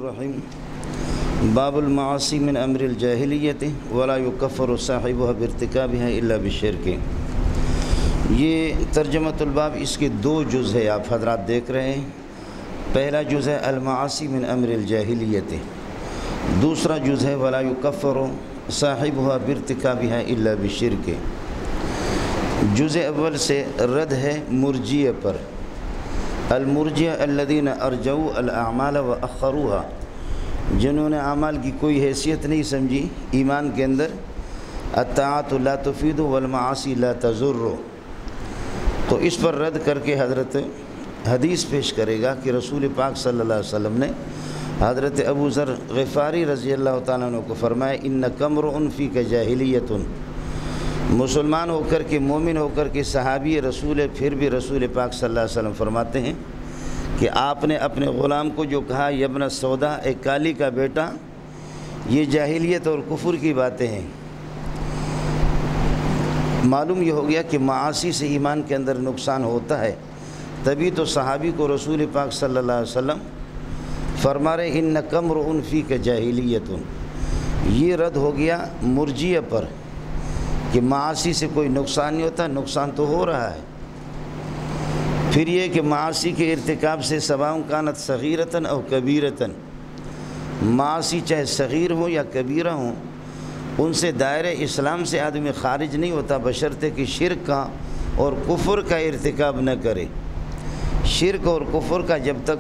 الرحیم باب المعاصی من امر الجاہلیت ولا یکفر صاحبها بارتکابها الا بالشرک۔ یہ ترجمۃ الباب، اس کے دو جز ہے، آپ حضرات دیکھ رہے ہیں۔ پہلا جز ہے المعاصی من امر الجاہلیت، دوسرا جز ہے ولا یکفر صاحبها بارتکابها الا بالشرک۔ جز اول سے رد ہے مرجیہ پر، المرجیہ الذین ارجوا الاعمال واخروها، جنہوں نے اعمال کی کوئی حیثیت نہیں سمجھی ایمان کے اندر، الطاعات لا تفید والمعاصی لا تضر۔ تو اس پر رد کر کے حضرت حدیث پیش کرے گا کہ رسول پاک صلی اللہ علیہ وسلم نے حضرت ابو ذر غفاری رضی اللہ تعالیٰ عنہ کو فرمایا انک امرؤ فیک جاہلیۃ، مسلمان ہو کر کے، مومن ہو کر کے صحابی رسول ہے، پھر بھی رسول پاک صلی اللہ علیہ وسلم فرماتے ہیں کہ آپ نے اپنے غلام کو جو کہا یبن سودا، ایک کالی کا بیٹا، یہ جاہلیت اور کفر کی باتیں ہیں۔ معلوم یہ ہو گیا کہ معاصی سے ایمان کے اندر نقصان ہوتا ہے، تبھی تو صحابی کو رسول پاک صلی اللہ علیہ وسلم فرما رہے انک امرؤ فیک جاہلیۃ۔ یہ رد ہو گیا مرجیہ پر کہ معاصی سے کوئی نقصان نہیں ہوتا، نقصان تو ہو رہا ہے۔ پھر یہ کہ معاصی کے ارتکاب سے سواء کانت صغیرۃ او کبیرۃ، معاصی چاہے صغیر ہوں یا کبیرہ ہوں، ان سے دائرہ اسلام سے آدمی خارج نہیں ہوتا بشرطے کہ شرک کا اور کفر کا ارتکاب نہ کرے۔ شرک اور کفر کا جب تک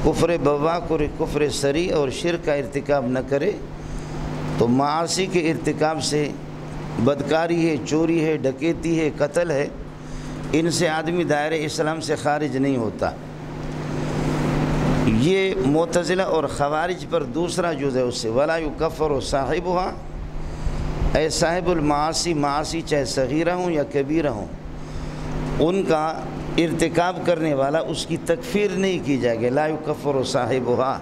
کفر بواق اور کفر سری اور شرک کا ارتکاب نہ کرے تو معاصی کے ارتکاب سے بدکاری ہے، چوری ہے، ڈکیتی ہے، قتل ہے، ان سے آدمی دائرہ اسلام سے خارج نہیں ہوتا۔ یہ معتزلہ اور خوارج پر دوسرا جز ہے، اس سے ولا یکفر صاحبها، اے صاحب المعاصی، معاصی چاہے صغیرہ ہوں یا کبیرہ ہوں، ان کا ارتکاب کرنے والا اس کی تکفیر نہیں کی جائے گی۔ لا یکفر صاحبها،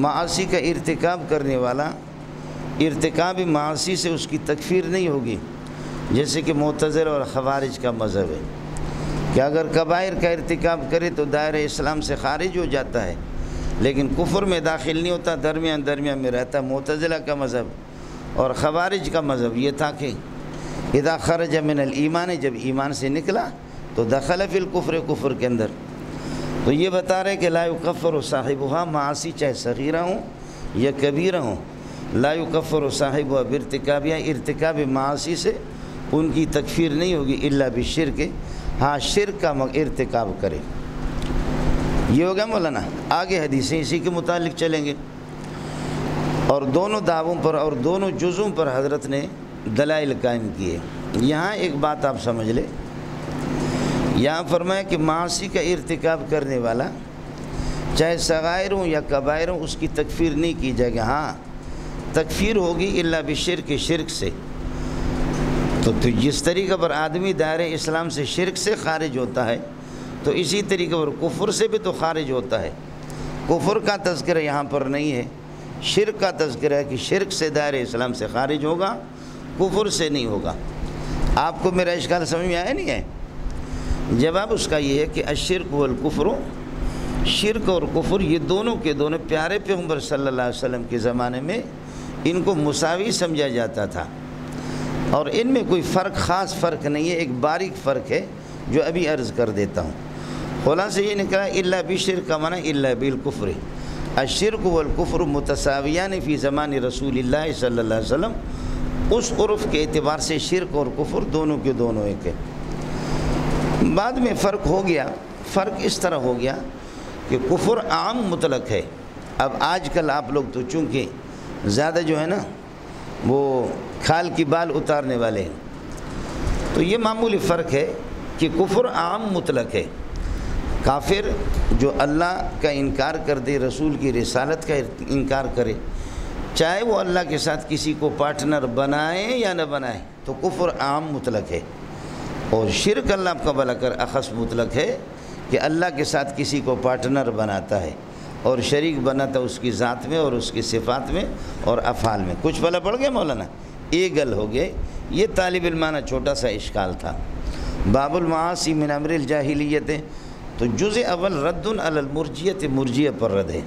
معاصی کا ارتکاب کرنے والا ارتکاب معاصی سے اس کی تکفیر نہیں ہوگی، جیسے کہ معتزلہ اور خوارج کا مذہب ہے کہ اگر کبائر کا ارتکاب کرے تو دائرہ اسلام سے خارج ہو جاتا ہے، لیکن کفر میں داخل نہیں ہوتا، درمیان میں رہتا۔ معتزلہ کا مذہب اور خوارج کا مذہب یہ تھا کہ اذا خرج من الایمان، جب ایمان سے نکلا تو دخل فی الکفر، کفر کے اندر۔ تو یہ بتا رہے کہ لا یکفر صاحبها، معاصی چاہے صغیرہ ہوں یا کبیرہ ہوں، لا یکفر صاحبها بارتکابها، ارتکاب معاصی سے ان کی تکفیر نہیں ہوگی الا بالشرک، ہاں شرک کا ارتکاب کرے۔ یہ ہو گیا مولانا۔ آگے حدیثیں اسی کے متعلق چلیں گے، اور دونوں دعووں پر اور دونوں جزوں پر حضرت نے دلائل قائم کیے۔ یہاں ایک بات آپ سمجھ لیں، یہاں فرمایا کہ معاصی کا ارتکاب کرنے والا چاہے صغائر ہوں یا کبائر ہوں، اس کی تکفیر نہیں کی جائے گی، ہاں تکفیر ہوگی الا بالشرک، شرک سے۔ تو جس طریقے پر آدمی دائرہ اسلام سے شرک سے خارج ہوتا ہے تو اسی طریقے پر کفر سے بھی تو خارج ہوتا ہے۔ کفر کا تذکرہ یہاں پر نہیں ہے، شرک کا تذکرہ ہے کہ شرک سے دائرہ اسلام سے خارج ہوگا، کفر سے نہیں ہوگا۔ آپ کو میرا اشکال سمجھ میں آیا نہیں ہے؟ جواب اس کا یہ ہے کہ الشرک والکفر، شرک اور کفر یہ دونوں کے دونوں پیارے پیغمبر صلی اللہ علیہ وسلم کے زمانے میں ان کو مساوی سمجھا جاتا تھا، اور ان میں کوئی خاص فرق نہیں ہے، ایک باریک فرق ہے جو ابھی عرض کر دیتا ہوں۔ خلاصہ یہ نکلا الا بالشرک کا معنی الا بالکفر، الشرک والکفر متساویان فی زمان رسول اللہ صلی اللہ علیہ وسلم، اس عرف کے اعتبار سے شرک اور کفر دونوں کے دونوں ایک ہے۔ بعد میں فرق ہو گیا، فرق اس طرح ہو گیا کہ کفر عام مطلق ہے۔ اب آج کل آپ لوگ تو چونکہ زیادہ جو ہے نا وہ کھال کی بال اتارنے والے ہیں، تو یہ معمولی فرق ہے کہ کفر عام مطلق ہے۔ کافر جو اللہ کا انکار کر دے، رسول کی رسالت کا انکار کرے، چاہے وہ اللہ کے ساتھ کسی کو پارٹنر بنائے یا نہ بنائے، تو کفر عام مطلق ہے۔ اور شرک اللہ کا بھلا کر اخص مطلق ہے کہ اللہ کے ساتھ کسی کو پارٹنر بناتا ہے اور شریک بناتا اس کی ذات میں اور اس کی صفات میں اور افعال میں۔ کچھ بھلا پڑ گیا مولانا؟ ایک گل ہو گئے۔ یہ طالب علمانہ چھوٹا سا اشکال تھا۔ باب المعاصی من امر الجاہلیت، تو جزء اول رد علی المرجیت، مرجیہ پر رد ہے،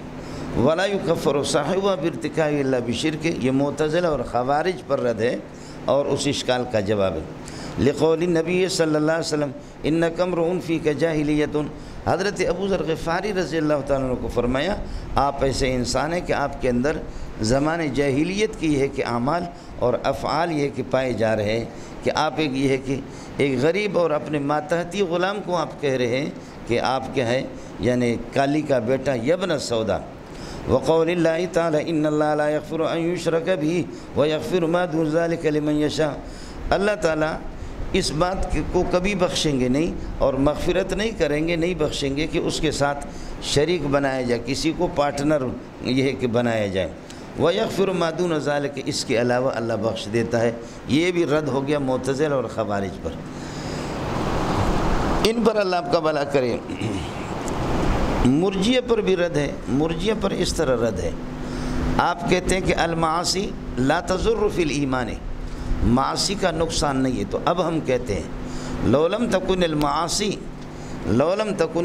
ولا یکفر صاحبہ بارتکاب الا بشرک، یہ معتزلہ اور خوارج پر رد ہے اور اس اشکال کا جواب ہے۔ لقول النبی صلی اللہ علیہ وسلم انک امرؤ فیک جاہلیۃ، حضرت ابو ذر غفاری رضی اللہ تعالیٰ عنہ کو فرمایا آپ ایسے انسان ہیں کہ آپ کے اندر زمانے جاہلیت کی ہے کہ اعمال اور افعال یہ کہ پائے جا رہے ہیں، کہ آپ ایک یہ ہے کہ ایک غریب اور اپنے ماتحتی غلام کو آپ کہہ رہے ہیں کہ آپ کیا ہے، یعنی کالی کا بیٹا یبن سودا۔ وقول اللہ تعالی ان اللہ لا یغفر ان یشرک بہ ویغفر ما دون ذلک لمن یشاء، اللہ تعالیٰ اس بات کو کبھی بخشیں گے نہیں اور مغفرت نہیں کریں گے، نہیں بخشیں گے کہ اس کے ساتھ شریک بنایا جائے، کسی کو پارٹنر یہ ہے کہ بنایا جائے۔ وَيَغْفِرُ مَا دُونَ ذَلِكَ، اس کے علاوہ اللہ بخش دیتا ہے۔ یہ بھی رد ہو گیا معتزلہ اور خوارج پر، ان پر اللہ آپ کا بھلا کرے۔ مرجیہ پر بھی رد ہے، مرجیہ پر اس طرح رد ہے، آپ کہتے ہیں کہ المعاصی لا تضر فی الایمان، معاصی کا نقصان نہیں ہے، تو اب ہم کہتے ہیں لو لم تکن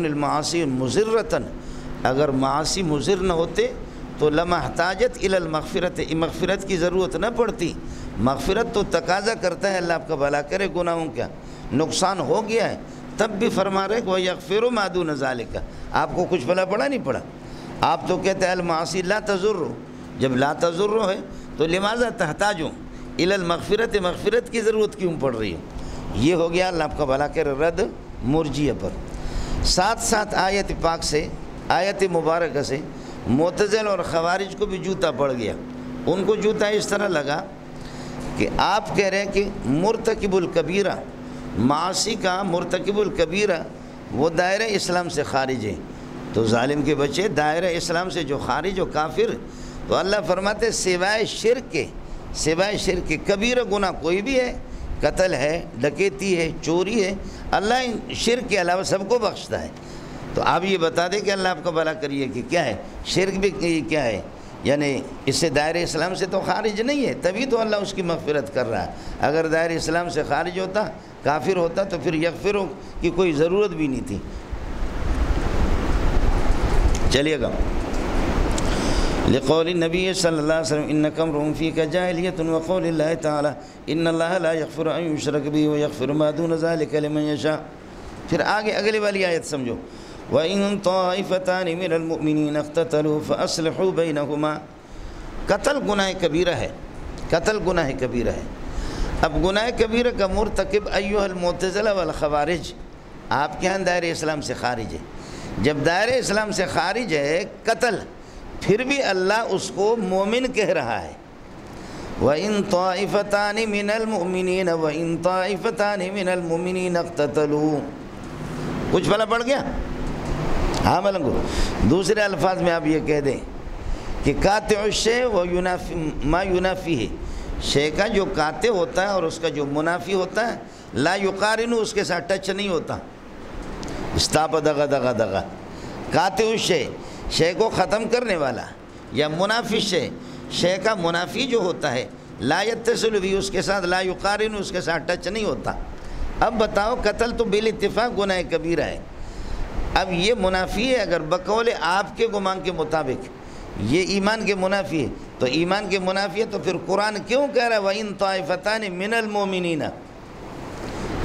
المعاصی مضرۃ، اگر معاصی مضر نہ ہوتے تو لما احتاجت الی المغفرت، مغفرت کی ضرورت نہ پڑتی، مغفرت تو تقاضا کرتا ہے اللہ آپ کا بھلا کرے، گناہوں کا نقصان ہو گیا ہے تب بھی فرما رہے کہ وَيَغْفِرُ مَا دُونَ ذَلِكَ، آپ کو کچھ بھلا پڑا نہیں پڑا، آپ تو کہتے ہیں المعاصی لا تضر، جب لا تضر ہے تو لماذا تحتاجوں الی المغفرت، مغفرت کی ضرورت کیوں پڑ رہی ہے؟ یہ ہو گیا اللہ آپ کا بھلا کرے رد مرجیہ پر۔ ساتھ ساتھ آیت پاک سے، آیت مبارکہ سے معتزلہ اور خوارج کو بھی جوتا پڑ گیا، ان کو جوتا اس طرح لگا کہ آپ کہہ رہے ہیں کہ مرتکب الکبیرہ، معاصی کا مرتکب الکبیرہ وہ دائرہ اسلام سے خارج ہے، تو ظالم کے بچے دائرہ اسلام سے جو خارج و کافر، تو اللہ فرماتے سوائے شرک کے کبیرہ گناہ کوئی بھی ہے، قتل ہے، ڈکیتی ہے، چوری ہے، اللہ شرک کے علاوہ سب کو بخشتا ہے۔ تو آپ یہ بتا دیں کہ اللہ آپ کا بھلا کریے کہ کیا ہے شرک بھی کیا ہے، یعنی اس سے دائرہ اسلام سے تو خارج نہیں ہے، تبھی تو اللہ اس کی مغفرت کر رہا ہے۔ اگر دائرہ اسلام سے خارج ہوتا، کافر ہوتا، تو پھر یغفروں کی کوئی ضرورت بھی نہیں تھی۔ چلیے گا لقول النبی صلی اللہ علیہ وسلم انک امرؤ فیک جاہلیۃ، وقول اللہ تعالی ان اللہ لا یغفر ان یشرک بہ ویغفر ما دون ذلک لمن یشاء۔ پھر آگے اگلی والی آیت سمجھو، وَإِن طَائِفَتَانِ مِنَ الْمُؤْمِنِينَ اقْتَتَلُوا فَأَصْلِحُوا بَيْنَهُمَا، قتل گناہ کبیرہ ہے، قتل گناہ کبیرہ ہے۔ اب گناہ کبیرہ کا مرتکب ایھا المعتزلہ والخوارج آپ کے ہاں دائرہ اسلام سے خارج ہے، جب دائرہ اسلام سے خارج ہے قتل، پھر بھی اللہ اس کو مومن کہہ رہا ہے۔ وَإِن طَائِفَتَانِ مِنَ الْمُؤْمِنِينَ وَإِن طَائِفَتَانِ مِنَ الْمُؤْمِنِينَ اقْتَتَلُوا، کچھ بھلا پڑ گیا؟ ہاں ملنگو، دوسرے الفاظ میں آپ یہ کہہ دیں کہ قاطع الشیء وینافی ما ینافیہ، شے کا جو قاطع ہوتا ہے اور اس کا جو منافی ہوتا ہے، لا یقارن، اس کے ساتھ ٹچ نہیں ہوتا، استاپ دغا دغا دغا، قاطع الشیء شے کو ختم کرنے والا، یا منافی شے کا منافی جو ہوتا ہے، لا یتصل بھی، اس کے ساتھ لا یقارن، اس کے ساتھ ٹچ نہیں ہوتا۔ اب بتاؤ قتل تو بالاتفاق گناہ کبیرہ ہے، اب یہ منافی ہے، اگر بقول آپ کے گمان کے مطابق یہ ایمان کے منافی ہے، تو ایمان کے منافی ہے تو پھر قرآن کیوں کہہ رہا ہے وَإِن طَائِفَتَانِ مِنَ الْمُؤْمِنِينَ؟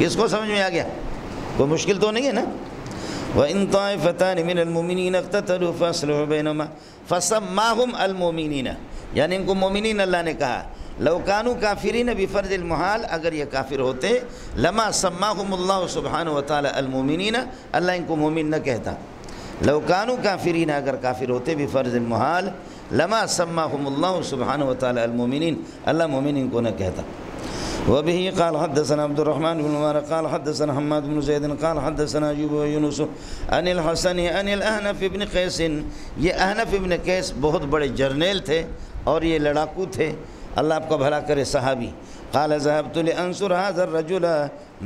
اس کو سمجھ میں آ گیا؟ کوئی مشکل تو نہیں ہے نا؟ وَإِن طَائِفَتَانِ مِنَ الْمُؤْمِنِينَ اقْتَتَلُوا فَأَصْلِحُوا بَيْنَهُمَا فَسَمَّاهُمْ الْمُؤْمِنِينَ، یعنی ان کو مومنین اللہ نے کہا۔ لو کانوا کافرین بفرض المحال، اگر یہ کافر ہوتے لما سماہم اللہ سبحانہ وتعالی المؤمنین، اللہ ان کو مومن نہ کہتا۔ لو کانوا کافرین، اگر کافر ہوتے بفرض المحال، لما سماہم اللہ سبحانہ وتعالی المؤمنین، اللہ مومن ان کو نہ کہتا۔ وبه قال حدثنا عبد الرحمن بن مبارك قال حدثنا حماد بن زيد قال حدثنا ايوب ويونس عن الحسن عن الاحنف بن قيس، یہ احنف بن قیس بہت بڑے جرنیل تھے اور یہ لڑاکو تھے، اللہ آپ کا بھلا کرے، صحابی۔ قال ذهبت لانصر هذا الرجل،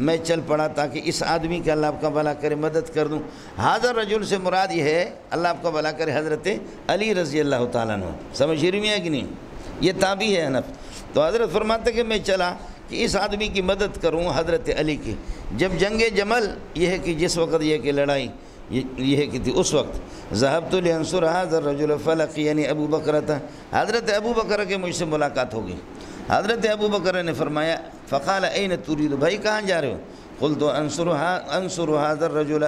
میں چل پڑا تاکہ اس آدمی کے اللہ آپ کا بھلا کرے مدد کر دوں۔ هذا الرجل سے مراد یہ ہے اللہ آپ کا بھلا کرے حضرت علی رضی اللہ تعالیٰ عنہ، سمجھ رہی ہے کہ نہیں؟ یہ تابعی ہے حنف، تو حضرت فرماتے کہ میں چلا کہ اس آدمی کی مدد کروں حضرت علی کی، جب جنگ جمل یہ ہے کہ جس وقت یہ کہ لڑائی یہ ہے کہ تھی اس وقت ذهبت لانصر هذا الرجل فلقيني ابو بکر تھا، حضرت ابو بکر کے مجھ سے ملاقات ہو گئی۔ حضرت ابو بکر نے فرمایا فقال اين تريد، بھائی کہاں جا رہے ہو؟ قلت انصر هذا الرجل،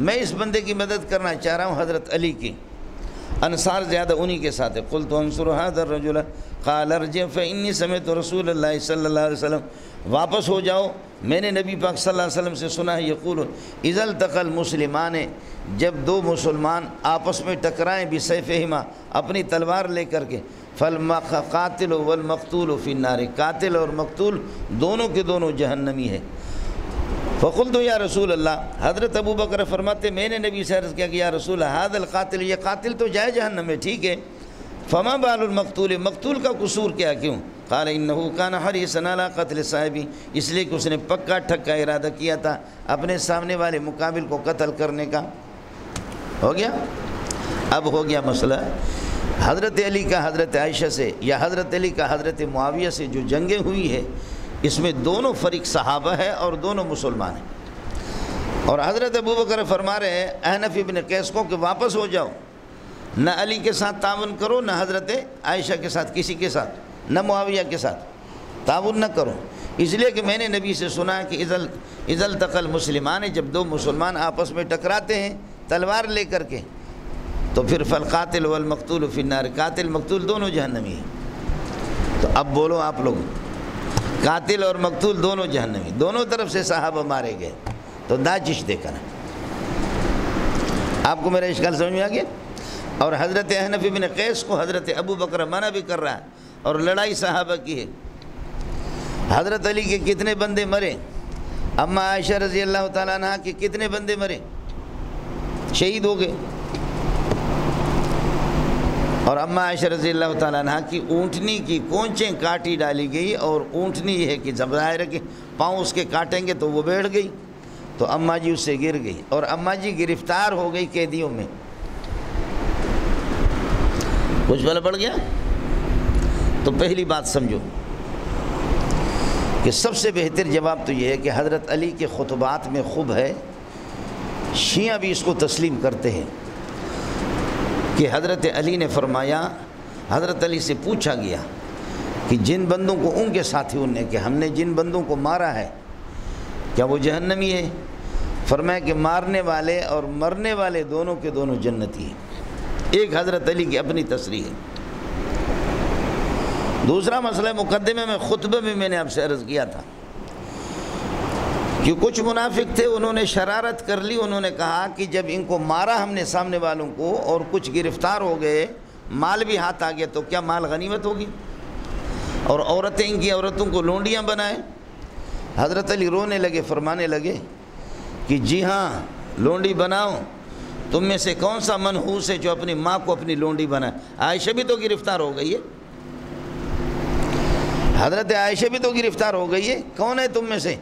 میں اس بندے کی مدد کرنا چاہ رہا ہوں حضرت علی کی، انصار زیادہ انہی کے ساتھ ہے۔ قلت انصر هذا الرجل قال ارجع فاني سمعت رسول اللہ صلی اللہ علیہ وسلم، واپس ہو جاؤ، میں نے نبی پاک صلی اللہ علیہ وسلم سے سنا ہے یقول اذا التقى المسلمان، جب دو مسلمان آپس میں ٹکرائیں بسیفہما، اپنی تلوار لے کر کے، فالقاتل والمقتول فی النار، قاتل اور مقتول دونوں کے دونوں جہنمی ہے۔ فقلت یا رسول اللہ، حضرت ابو بکر فرماتے میں نے نبی سے عرض کیا کہ یا رسول اللہ هذا القاتل، یہ قاتل تو جائے جہنم میں، ٹھیک ہے، فما بال المقتول، مقتول کا قصور کیا کیوں؟ قال انه كان حريصا على قتل صاحبه، اس لیے کہ اس نے پکا ٹھکا ارادہ کیا تھا اپنے سامنے والے مقابل کو قتل کرنے کا۔ ہو گیا؟ اب ہو گیا مسئلہ حضرت علی کا حضرت عائشہ سے یا حضرت علی کا حضرت معاویہ سے جو جنگیں ہوئی ہے، اس میں دونوں فریق صحابہ ہے اور دونوں مسلمان ہیں، اور حضرت ابو بکر فرما رہے ہیں احنف ابن قیس کو کہ واپس ہو جاؤ، نہ علی کے ساتھ تعاون کرو، نہ حضرت عائشہ کے ساتھ کسی کے ساتھ، نہ معاویہ کے ساتھ تعاون نہ کرو، اس لیے کہ میں نے نبی سے سنا ہے کہ اذا التقى المسلمان، جب دو مسلمان آپس میں ٹکراتے ہیں تلوار لے کر کے، تو پھر فالقاتل والمقتول فی النار، قاتل مقتول دونوں جہنمی ہیں۔ تو اب بولو آپ لوگ، قاتل اور مقتول دونوں جہنمی، دونوں طرف سے صحابہ مارے گئے، تو داجش دے کر آپ کو میرا اشکال سمجھ میں آ گیا؟ اور حضرت احنف ابن قیس کو حضرت ابو بکر منع بھی کر رہا ہے، اور لڑائی صحابہ کی ہے۔ حضرت علی کے کتنے بندے مرے، اماں عائشہ رضی اللہ تعالیٰ عنہ کے کتنے بندے مرے، شہید ہو گئے، اور اماں عائشہ رضی اللہ تعالیٰ عنہ کی اونٹنی کی کونچیں کاٹی ڈالی گئی، اور اونٹنی یہ ہے کہ جب ظاہر ہے کہ پاؤں اس کے کاٹیں گے تو وہ بیٹھ گئی، تو اماں جی اس سے گر گئی، اور اماں جی گرفتار ہو گئی قیدیوں میں۔ کچھ بلا پڑ گیا؟ تو پہلی بات سمجھو کہ سب سے بہتر جواب تو یہ ہے کہ حضرت علی کے خطبات میں خوب ہے، شیعہ بھی اس کو تسلیم کرتے ہیں کہ حضرت علی نے فرمایا، حضرت علی سے پوچھا گیا کہ جن بندوں کو ان کے ساتھیوں نے کہ ہم نے جن بندوں کو مارا ہے کیا وہ جہنمی ہے؟ فرمایا کہ مارنے والے اور مرنے والے دونوں کے دونوں جنتی ہیں۔ ایک حضرت علی کی اپنی تصریح ہے۔ دوسرا مسئلہ مقدمے میں خطبہ میں نے آپ سے عرض کیا تھا کہ کچھ منافق تھے، انہوں نے شرارت کر لی، انہوں نے کہا کہ جب ان کو مارا ہم نے سامنے والوں کو اور کچھ گرفتار ہو گئے، مال بھی ہاتھ آ گیا، تو کیا مال غنیمت ہوگی؟ اور عورتیں ان کی عورتوں کو لونڈیاں بنائیں۔ حضرت علی رونے لگے، فرمانے لگے کہ جی ہاں لونڈی بناؤ، تم میں سے کون سا منحوس ہے جو اپنی ماں کو اپنی لونڈی بنائے؟ عائشہ بھی تو گرفتار ہو گئی ہے، حضرت عائشہ بھی تو گرفتار ہو گئی ہے، کون ہے تم میں سے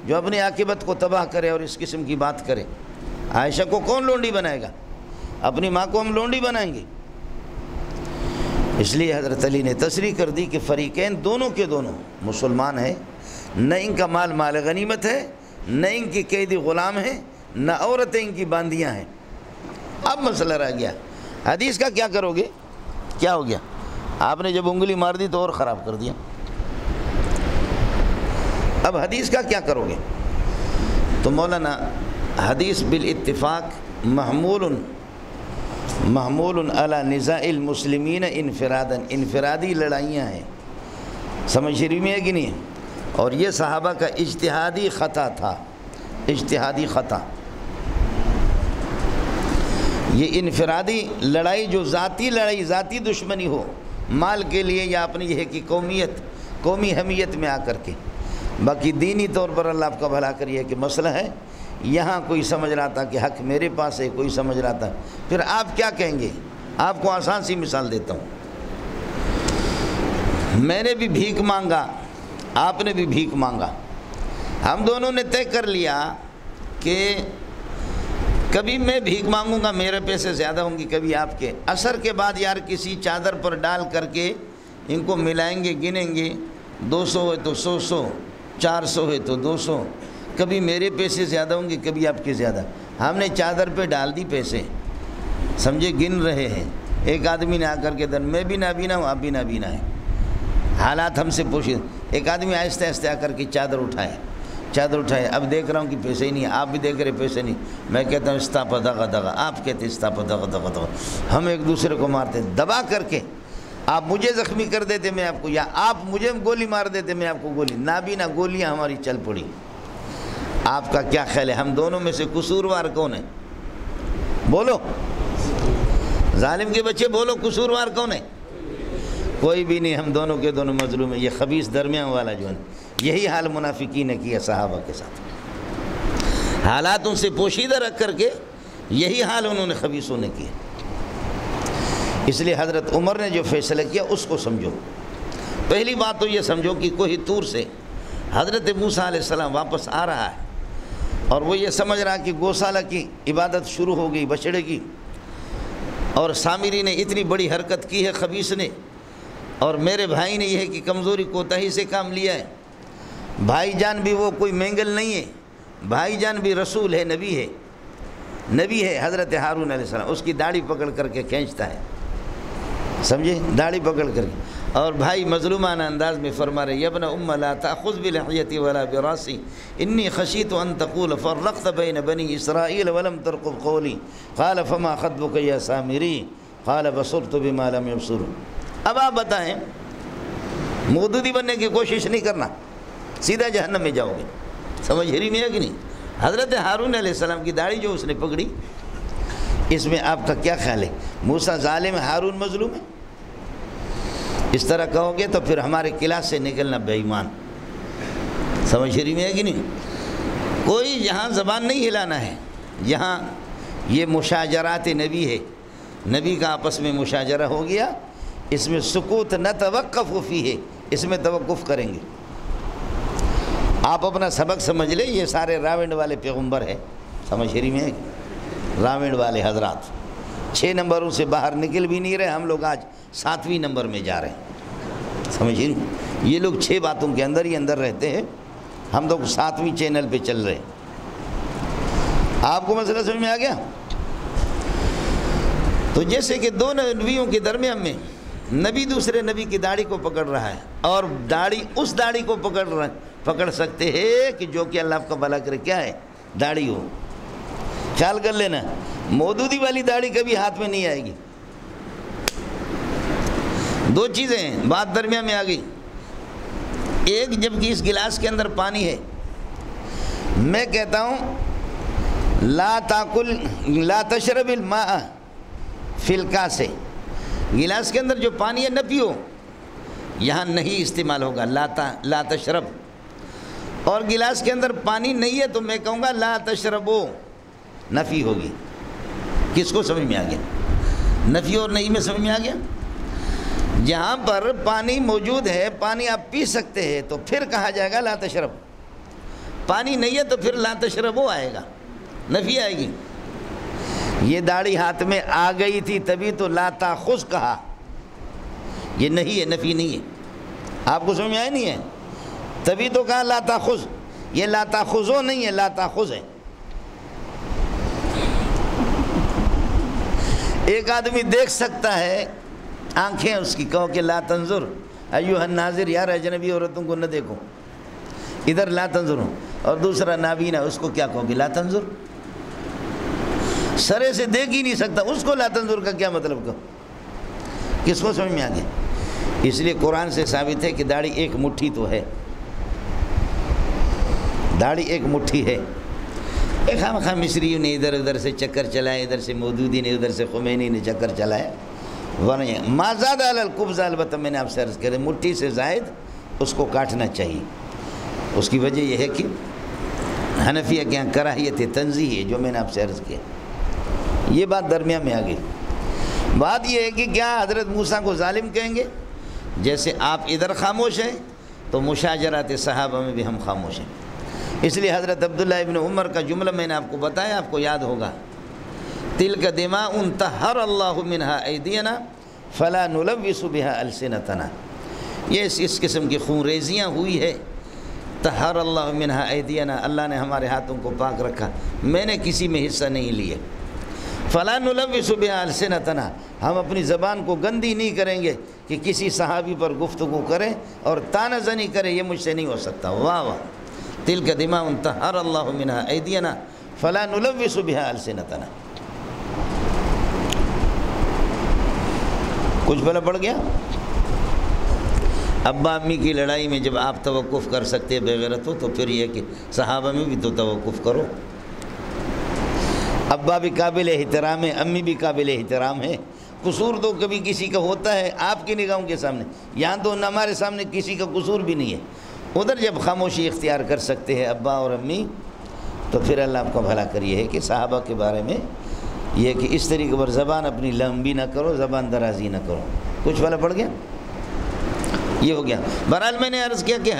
جو اپنی عاقبت کو تباہ کرے اور اس قسم کی بات کرے؟ عائشہ کو کون لونڈی بنائے گا؟ اپنی ماں کو ہم لونڈی بنائیں گے؟ اس لیے حضرت علی نے تصریح کر دی کہ فریقین دونوں کے دونوں مسلمان ہیں، نہ ان کا مال مال غنیمت ہے، نہ ان کی قیدی غلام ہیں، نہ عورتیں ان کی باندیاں ہیں۔ اب مسئلہ رہ گیا حدیث کا کیا کرو گے؟ کیا ہو گیا؟ آپ نے جب انگلی مار دی تو اور خراب کر دیا، اب حدیث کا کیا کرو گے؟ تو مولانا حدیث بالاتفاق محمول علی نزاع المسلمین انفرادا، انفرادی لڑائیاں ہیں، سمجھ شریف میں ہے کہ نہیں ہے؟ اور یہ صحابہ کا اجتہادی خطا تھا، اجتہادی خطا۔ یہ انفرادی لڑائی جو ذاتی لڑائی، ذاتی دشمنی ہو مال کے لیے یا اپنی یہ ہے کہ قومی حمیت میں آ کر کے، باقی دینی طور پر اللہ آپ کا بھلا کریے کہ مسئلہ ہے، یہاں کوئی سمجھ رہا تھا کہ حق میرے پاس ہے، کوئی سمجھ رہا تھا، پھر آپ کیا کہیں گے؟ آپ کو آسان سی مثال دیتا ہوں، میں نے بھی بھیک مانگا، آپ نے بھی بھیک مانگا، ہم دونوں نے طے کر لیا کہ کبھی میں بھیک مانگوں گا، میرے پیسے زیادہ ہوں گی، کبھی آپ کے، عصر کے بعد یار کسی چادر پر ڈال کر کے ان کو ملائیں گے، گنیں گے، 200 ہے تو 100، 400 ہے تو 200، کبھی میرے پیسے زیادہ ہوں گے، کبھی آپ کے زیادہ، ہم نے چادر پہ ڈال دی پیسے، سمجھے گن رہے ہیں، ایک آدمی نے آ کر کے میں بھی نابینا ہوں، آپ بھی نابینا ہیں، حالات ہم سے پوچھے، ایک آدمی آہستہ آہستہ آ کر کے چادر اٹھائے، اب دیکھ رہا ہوں کہ پیسے ہی نہیں، آپ بھی دیکھ رہے پیسے نہیں، میں کہتا ہوں استاپا دغا دغا، آپ کہتے استاپا دغا دغا دغا، ہم ایک دوسرے کو مارتے دبا کر کے، آپ مجھے زخمی کر دیتے میں آپ کو، یا آپ مجھے گولی مار دیتے میں آپ کو گولی، نابینا گولیاں ہماری چل پڑی۔ آپ کا کیا خیال ہے ہم دونوں میں سے قصوروار کون ہے؟ بولو ظالم کے بچے، بولو قصوروار کون ہے؟ کوئی بھی نہیں، ہم دونوں کے دونوں مظلوم ہیں۔ یہ خبیث درمیان والا جو ہے، یہی حال منافقین نے کیا صحابہ کے ساتھ، حالات ان سے پوشیدہ رکھ کر کے یہی حال انہوں نے خبیثوں نے کیا۔ اس لیے حضرت عمر نے جو فیصلہ کیا اس کو سمجھو۔ پہلی بات تو یہ سمجھو کہ کوہ طور سے حضرت موسیٰ علیہ السلام واپس آ رہا ہے، اور وہ یہ سمجھ رہا کہ گوسالہ کی عبادت شروع ہو گئی، بچڑے کی، اور سامری نے اتنی بڑی حرکت کی ہے خبیث نے، اور میرے بھائی نے یہ ہے کہ کمزوری کوتاہی سے کام لیا ہے۔ بھائی جان بھی وہ کوئی مینگل نہیں ہے، بھائی جان بھی رسول ہے، نبی ہے حضرت ہارون علیہ السلام، اس کی داڑھی پکڑ کر کے کھینچتا ہے، سمجھے، داڑھی پکڑ کر کے، اور بھائی مظلومانہ انداز میں فرما رہے، یبن ام لا تأخذ بلحیتی ولا براسی انی خشیت ان تقول فرقت بین بنی اسرائیل ولم ترقب قولی قال فما خطبک یا سامری قال بصرت بما لم یبصروا۔ اب آپ بتائیں، مودودی بننے کی کوشش نہیں کرنا، سیدھا جہنم میں جاؤ گے، سمجھ ہری میں ہے کہ نہیں؟ حضرت ہارون علیہ السلام کی داڑھی جو اس نے پکڑی، اس میں آپ کا کیا خیال ہے؟ موسیٰ ظالم ہے، ہارون مظلوم ہے؟ اس طرح کہو گے تو پھر ہمارے کلاس سے نکلنا بے ایمان، سمجھ ہری میں ہے کہ نہیں؟ کوئی یہاں زبان نہیں ہلانا ہے، یہاں یہ مشاجرات نبی ہے، نبی کا آپس میں مشاجرہ ہو گیا، اس میں سکوت نہ توقف فی ہے، اس میں توقف کریں گے۔ آپ اپنا سبق سمجھ لیں، یہ سارے راونڈ والے پیغمبر ہیں، سمجھ ہری میں ہے؟ راونڈ والے حضرات 6 نمبروں سے باہر نکل بھی نہیں رہے، ہم لوگ آج 7ویں نمبر میں جا رہے ہیں، سمجھ ہری؟ یہ لوگ 6 باتوں کے اندر ہی اندر رہتے ہیں، ہم لوگ 7ویں چینل پہ چل رہے ہیں۔ آپ کو مسئلہ سمجھ میں آ گیا؟ تو جیسے کہ 2 نبیوں کے درمیان میں نبی دوسرے نبی کی داڑھی کو پکڑ رہا ہے، اور داڑھی اس داڑھی کو پکڑ سکتے ہیں کہ جو کہ اللہ کا بھلا کرے، کیا ہے؟ داڑھی ہو۔ خیال کر لینا، مودودی والی داڑھی کبھی ہاتھ میں نہیں آئے گی۔ 2 چیزیں ہیں، بات درمیان میں آ گئی۔ ایک، جب کہ اس گلاس کے اندر پانی ہے، میں کہتا ہوں لا تشرب الماء فی الکاس، گلاس کے اندر جو پانی ہے نہ پیو، یہاں نہیں استعمال ہوگا، لا تشرب۔ اور گلاس کے اندر پانی نہیں ہے تو میں کہوں گا لا تشربو، نفی ہوگی۔ کس کو سمجھ میں آ گیا؟ نفی اور نہیں میں سمجھ میں آ گیا؟ جہاں پر پانی موجود ہے، پانی آپ پی سکتے ہیں، تو پھر کہا جائے گا لا تشرب۔ پانی نہیں ہے تو پھر لا تشربو آئے گا، نفی آئے گی۔ یہ داڑھی ہاتھ میں آ گئی تھی تبھی تو لا تاخذ کہا، یہ نہیں ہے، نفی نہیں ہے۔ آپ کو سمجھ میں آیا نہیں ہے؟ تبھی تو کہا لا تاخذ، یہ لا تاخذو نہیں ہے، لا تاخذ ہے۔ ایک آدمی دیکھ سکتا ہے، آنکھیں اس کی، کہو کہ لا تنظر ایھا الناظر، یار اجنبی عورتوں کو نہ دیکھو، ادھر لا تنظر، اور دوسرا نابینا، اس کو کیا کہو کہ لا تنظر، سرے سے دیکھ ہی نہیں سکتا، اس کو لا تنظر کا کیا مطلب کہو؟ کس کو سمجھ میں آ گیا؟ اس لیے قرآن سے ثابت ہے کہ داڑھی ایک مٹھی تو ہے، داڑھی ایک مٹھی ہے۔ ایک خواہ مصریوں نے ادھر ادھر سے چکر چلائے، ادھر سے مودودی نے، ادھر سے خمینی نے چکر چلائے، ورنہ ما زاد علی القبض، البتہ میں نے آپ سے عرض کرے مٹھی سے زائد اس کو کاٹنا چاہیے۔ اس کی وجہ یہ ہے کہ حنفیہ کے یہاں کراہیت تنزیہ ہے، جو میں نے آپ سے عرض کیا، یہ بات درمیان میں آ گئی۔ بات یہ ہے کہ کیا حضرت موسیٰ کو ظالم کہیں گے؟ جیسے آپ ادھر خاموش ہیں تو مشاجرات صحابہ میں بھی ہم خاموش ہیں۔ اس لیے حضرت عبداللہ ابن عمر کا جملہ میں نے آپ کو بتایا، آپ کو یاد ہوگا، تلک دماء طہر اللہ منہا ایدینا فلا نلوث بہا السنتنا، یہ اس قسم کی خون ریزیاں ہوئی ہے، طہر اللہ منہا ایدینا، اللہ نے ہمارے ہاتھوں کو پاک رکھا، میں نے کسی میں حصہ نہیں لیے۔ فلا نلوث بها السنتنا، ہم اپنی زبان کو گندی نہیں کریں گے کہ کسی صحابی پر گفتگو کرے اور طعنہ زنی کرے، یہ مجھ سے نہیں ہو سکتا۔ واہ واہ، تلک دماء طہر اللہ منہا ایدینا فلا نلوث بها السنتنا۔ کچھ بھلا پڑ گیا؟ ابا امی کی لڑائی میں جب آپ توقف کر سکتے بے غیرت ہو تو پھر یہ کہ صحابہ میں بھی تو توقف کرو۔ ابا بھی قابل احترام ہے، امی بھی قابل احترام ہے، قصور تو کبھی کسی کا ہوتا ہے آپ کی نگاہوں کے سامنے، یہاں تو ہمارے سامنے کسی کا قصور بھی نہیں ہے۔ ادھر جب خاموشی اختیار کر سکتے ہیں ابا اور امی تو پھر اللہ آپ کا بھلا کریے ہے کہ صحابہ کے بارے میں یہ کہ اس طریقے پر زبان اپنی لمبی نہ کرو، زبان درازی نہ کرو۔ کچھ والا پڑ گیا؟ یہ ہو گیا۔ بہرحال میں نے عرض کیا کہ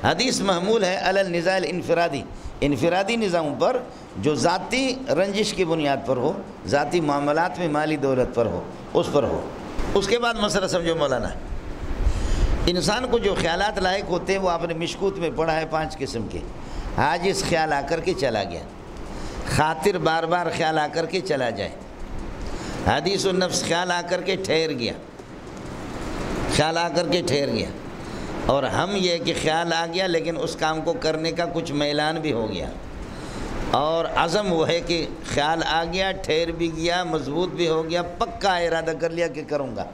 حدیث محمول ہے علی النزاع الانفرادی، انفرادی نظاموں پر جو ذاتی رنجش کی بنیاد پر ہو، ذاتی معاملات میں مالی دولت پر ہو، اس پر ہو۔ اس کے بعد مسئلہ سمجھو مولانا، انسان کو جو خیالات لاحق ہوتے ہیں وہ آپ نے مشکوت میں پڑھا ہے 5 قسم کے۔ حاجز خیال آ کر کے چلا گیا، خاطر بار بار خیال آ کر کے چلا جائے، حدیث النفس خیال آ کر کے ٹھہر گیا، خیال آ کر کے ٹھہر گیا، اور ہم یہ کہ خیال آ گیا لیکن اس کام کو کرنے کا کچھ میلان بھی ہو گیا، اور عزم وہ ہے کہ خیال آ گیا، ٹھہر بھی گیا، مضبوط بھی ہو گیا، پکا ارادہ کر لیا کہ کروں گا۔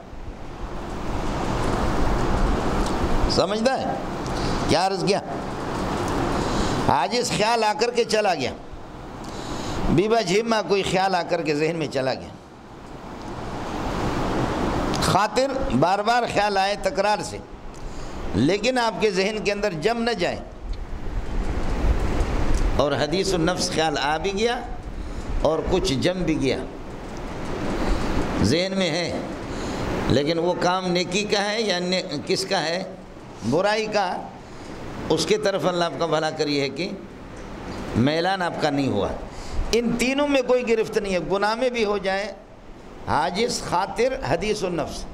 سمجھتا ہے کیا عرض کیا؟ حاجز خیال آ کر کے چلا گیا، بیبا جھیما کوئی خیال آ کر کے ذہن میں چلا گیا، خاطر بار بار خیال آئے تکرار سے لیکن آپ کے ذہن کے اندر جم نہ جائے، اور حدیث النفس خیال آ بھی گیا اور کچھ جم بھی گیا، ذہن میں ہے لیکن وہ کام نیکی کا ہے یا کس کا ہے؟ برائی کا، اس کے طرف اللہ آپ کا بھلا کریے ہے کہ میلان آپ کا نہیں ہوا۔ ان تینوں میں کوئی گرفت نہیں ہے، گناہ میں بھی ہو جائے، عاجز خاطر حدیث النفس،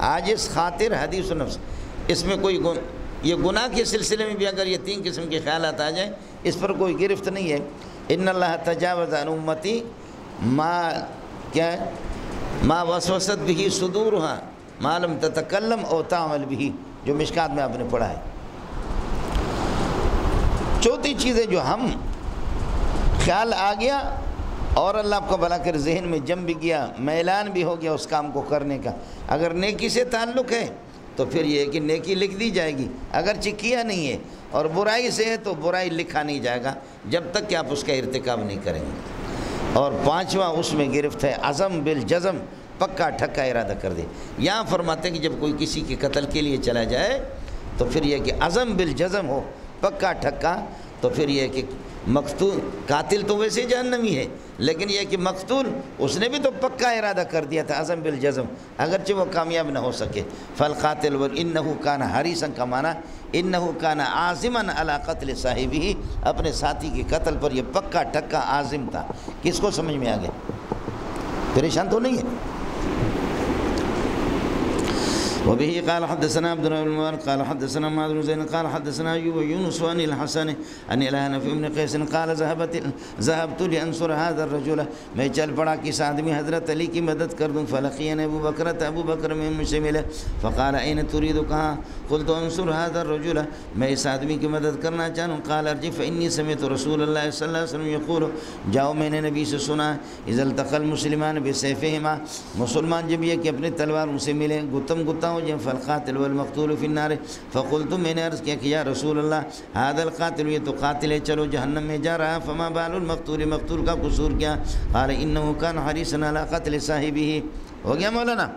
عاجز خاطر حدیث النفس، اس میں کوئی یہ گناہ کے سلسلے میں بھی اگر یہ 3 قسم کے خیالات آ جائیں اس پر کوئی گرفت نہیں ہے۔ ان اللہ تجاوز عن امتی کیا ہے؟ ما وسوست به صدورها ما لم تتکلم او تعمل به، جو مشکات میں آپ نے پڑھا ہے۔ چوتھی چیز ہے جو ہم خیال آ گیا اور اللہ آپ کو بھلا کر ذہن میں جم بھی گیا، میلان بھی ہو گیا اس کام کو کرنے کا، اگر نیکی سے تعلق ہے تو پھر یہ ہے کہ نیکی لکھ دی جائے گی، اگرچہ کیا نہیں ہے، اور برائی سے ہے تو برائی لکھا نہیں جائے گا جب تک کہ آپ اس کا ارتکاب نہیں کریں گے۔ اور 5واں اس میں گرفت ہے عزم بالجزم، پکا ٹھکا ارادہ کر دے۔ یہاں فرماتے ہیں کہ جب کوئی کسی کے قتل کے لیے چلا جائے تو پھر یہ کہ عزم بالجزم ہو، پکا ٹھکا، تو پھر یہ کہ مقتول قاتل تو ویسے جہنمی ہے لیکن یہ کہ مقتول اس نے بھی تو پکا ارادہ کر دیا تھا عزم بالجزم، اگرچہ وہ کامیاب نہ ہو سکے۔ فالقاتل انہ کان حریصا کا معنی انہ کان عازما علی قتل صاحبہ، اپنے ساتھی کے قتل پر یہ پکا ٹکا عازم تھا۔ کس کو سمجھ میں آ گیا؟ پریشان تو نہیں ہے؟ وبه قال حدثنا عبد الله بن مبارك قال حدثنا معاذ بن زيد قال حدثنا أيوب يونس عن الحسن عن الهنف بن قيس قال ذهبت لأنصر هذا الرجل، میں چل پڑا کس آدمی حضرت علی کی مدد کر دوں، فلقین ابو بکر، ابو بکر میں مجھ سے ملے، فقال أين تريد، کہاں؟ قلت انصر هذا الرجل، میں اس آدمی کی مدد کرنا چاہوں، قال ارجع فإني سمعت رسول اللہ صلی اللہ علیہ وسلم يقول، جاؤ میں نے نبی سے سنا، اذا التقى المسلمان بسيفهما، مسلمان جب یہ کہ اپنے تلواروں سے ملے، گتم گتا فالقاتل والمقتول فی النار، فقلت، میں نے عرض کیا کہ یا رسول اللہ هذا القاتل، یہ تو قاتل ہے، چلو جہنم میں جا رہا، فما بال المقتول، مقتول کا قصور کیا؟ قال انه كان حريصا على قتل صاحبه۔ ہو گیا مولانا؟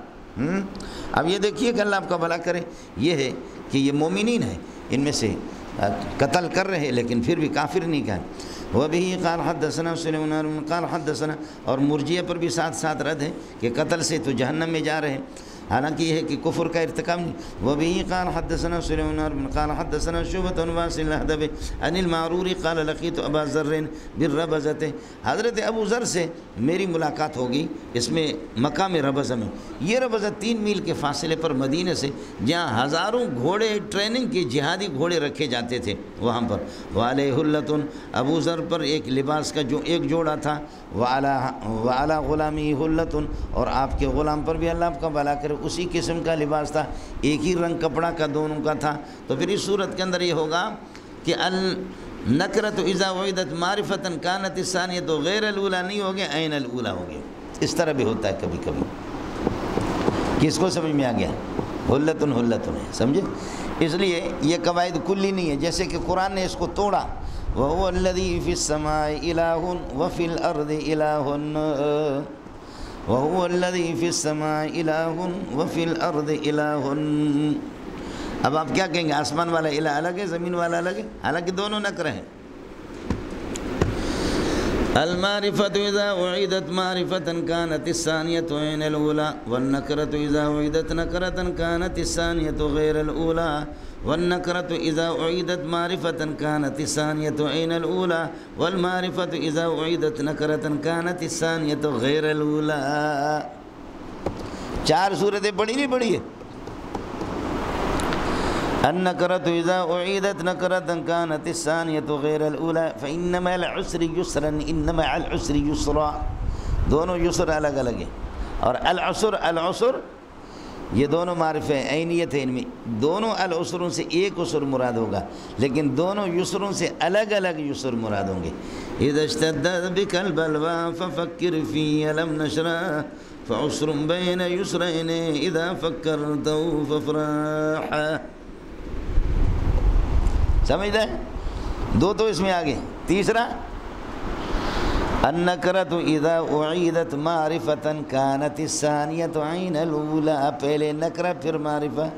اب یہ دیکھیے کہ اللہ آپ کا بھلا کرے، یہ ہے کہ یہ مومنین ہیں، ان میں سے قتل کر رہے لیکن پھر بھی کافر نہیں کہا۔ وبه قال حدثنا سليمان قال حدثنا، اور مرجیہ پر بھی ساتھ ساتھ رد ہے کہ قتل سے تو جہنم میں جا رہے ہیں۔ حالانکہ یہ ہے کہ کفر کا ارتکاب نہیں. وبه قال حدثنا سليمان بن قال حدثنا شعبة عن واصل الهدبي عن المعرور قال لقيت ابا ذر بالربزة. حضرت ابو ذر سے میری ملاقات ہوگی اس میں مقام ربزہ میں. یہ ربزہ 3 میل کے فاصلے پر مدینہ سے جہاں ہزاروں گھوڑے ٹریننگ کے جہادی گھوڑے رکھے جاتے تھے وہاں پر. وعلیہ حلۃ ابو ذر پر ایک لباس کا جو ایک جوڑا تھا. وعلی غلامی حلۃ اور آپ کے غلام پر بھی اللہ آپ کا بھلا کرے اسی قسم کا لباس تھا, ایک ہی رنگ کپڑا کا دونوں کا تھا. تو پھر اس صورت کے اندر یہ ہوگا کہ النکرۃ اذا وعدت معرفۃ کانت الثانیۃ غیر الاولی نہیں ہوگے عین الاولی ہوگے. اس طرح بھی ہوتا ہے کبھی کبھی. کس کو سمجھ میں آ گیا؟ حلتن حلتن ہے, سمجھے؟ اس لیے یہ قواعد کلی نہیں ہے, جیسے کہ قرآن نے اس کو توڑا. وَهُوَ الَّذِي فِي السَّمَاءِ إِلَٰهٌ وَفِي الْأَرْضِ إِلَٰهٌ وَهُوَ الَّذِي فِي السَّمَاءِ إِلَٰهٌ وَفِي الْأَرْضِ إِلَٰهٌ. اب آپ کیا کہیں گے؟ آسمان والا الہ الگ ہے, زمین والا الگ ہے, حالانکہ دونوں نکرے ہیں. المعرفة إذا وعدت معرفة كانت الثانية عين الأولى والنكرة إذا وعدت نكرة كانت الثانية غير الأولى والنكرة إذا وعدت معرفة كانت الثانية عين الأولى والمعرفة إذا وعدت نكرة كانت الثانية غير الأولى. 4 صورتیں پڑھی نہیں پڑھی ہے. النکرۃ اذا اعیدت نکرۃ کانت الثانیۃ غیر الاولی فان مع العسر یسرا ان مع العسر یسرا. دونوں یسر الگ الگ ہیں. اور العسر یہ دونوں معرفہ عینیت ہے, ان میں دونوں العسروں سے ایک عسر مراد ہوگا, لیکن دونوں یسروں سے الگ الگ یسر مراد ہوں گے. اذا اشتدت بک البلوى ففکر فی الم نشرح فعسر بین یسرین اذا فکرت فافرح. سمجھ رہے ہیں؟ 2 تو اس میں آگے. تیسرا النکرۃ اذا اعیدت معرفۃ کانت الثانیۃ عین الاولی. پہلے نکرہ پھر معرفہ.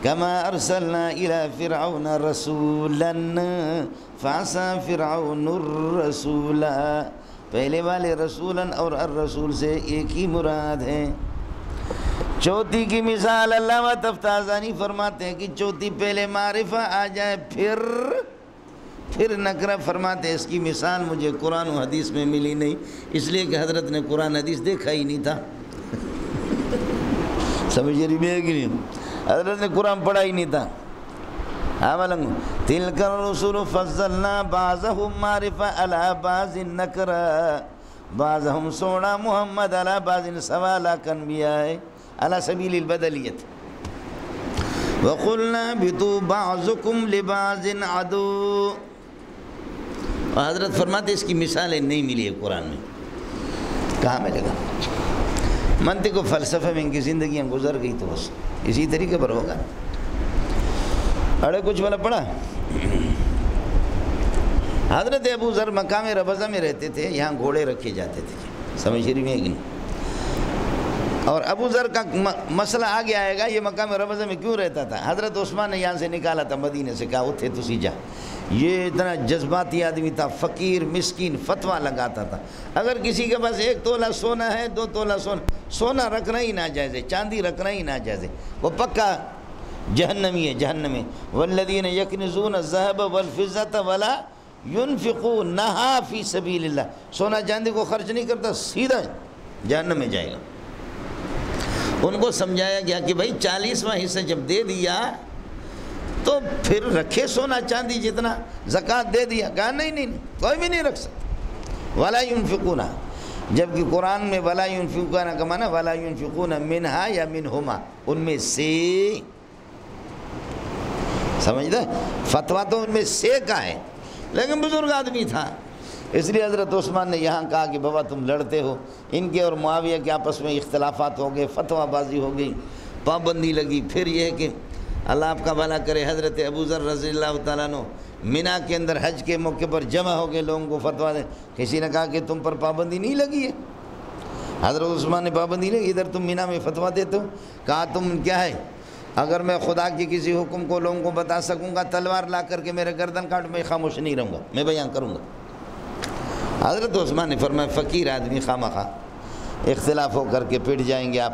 کما ارسلنا الی فرعون رسولا فعصى فرعون الرسول. پہلے والے رسولا اور الرسول سے ایک ہی مراد ہے. چوتھی کی مثال علامہ تفتازانی فرماتے ہیں کہ چوتھی پہلے معرفہ آ جائے پھر نکرہ فرماتے ہیں. اس کی مثال مجھے قرآن و حدیث میں ملی نہیں, اس لیے کہ حضرت نے قرآن حدیث دیکھا ہی نہیں تھا. سمجھ رہی ہے کہ نہیں؟ حضرت نے قرآن پڑھا ہی نہیں تھا. تِلْكَ الرُّسُلُ فَضَّلْنَا بَعْضَهُمْ مَعْرِفَةً عَلَىٰ بَعْضٍ نَكْرًا بعضهم سوڑا محمد علی بعض سوالا کنبیاء علی سبیل البدلیت. وَقُلْنَا بِتُوا بَعْضُكُمْ لِبَعْضٍ عَدُوٌّ. حضرت فرماتے اس کی مثالیں نہیں ملی ہے قرآن میں. کہاں ملے گا؟ منطق و فلسفہ میں ان کی زندگیاں گزر گئی تو بس اسی طریقے پر ہوگا. اڑے کچھ والا پڑھا. حضرت ابو ذر مقام ربضہ میں رہتے تھے, یہاں گھوڑے رکھے جاتے تھے. سمجھ رہی ہے کہ نہیں؟ اور ابو ذر کا مسئلہ آگے آئے گا, یہ مقام ربضہ میں کیوں رہتا تھا. حضرت عثمان نے یہاں سے نکالا تھا مدینہ سے, کہا اتھے تسی جا. یہ اتنا جذباتی آدمی تھا, فقیر مسکین, فتویٰ لگاتا تھا. اگر کسی کے پاس 1 تولہ سونا ہے, 2 تولہ سونا رکھنا ہی ناجائز ہے, چاندی رکھنا ہی ناجائز ہے, وہ پکا جہنمی ہے, جہنم ہے. والذین یکنزون الذهب والفضة ولا ينفقونها فی سبیل اللہ. سونا چاندی کو خرچ نہیں کرتا, سیدھا جہنم میں جائے گا. ان کو سمجھایا گیا کہ بھائی 40واں حصہ جب دے دیا تو پھر رکھے سونا چاندی جتنا, زکوٰۃ دے دیا. کہا نہیں کوئی بھی نہیں رکھ سکتا. ولا ينفقون, جبکہ قرآن میں ولا ينفقون کا معنی ولا ينفقون منها یا منہما, ان میں سے. سمجھتا ہے؟ فتویٰ تو ان میں سے کا ہے, لیکن بزرگ آدمی تھا. اس لیے حضرت عثمان نے یہاں کہا کہ بابا تم لڑتے ہو. ان کے اور معاویہ کے آپس میں اختلافات ہو گئے, فتویٰ بازی ہو گئی, پابندی لگی. پھر یہ ہے کہ اللہ آپ کا بھلا کرے, حضرت ابو ذر رضی اللہ تعالیٰ عنہ مینا کے اندر حج کے موقع پر جمع ہو گئے لوگوں کو فتویٰ دیں. کسی نے کہا کہ تم پر پابندی نہیں لگی ہے. حضرت عثمان نے پابندی نہیں, ادھر تم مینا میں فتویٰ دیتے ہو. کہا تم کیا ہے, اگر میں خدا کی کسی حکم کو لوگوں کو بتا سکوں گا, تلوار لا کر کے میرے گردن کاٹ, میں خاموش نہیں رہوں گا, میں بیان کروں گا. حضرت عثمان نے فرمایا فقیر آدمی خواہ مخواہ اختلاف ہو کر کے پٹ جائیں گے آپ,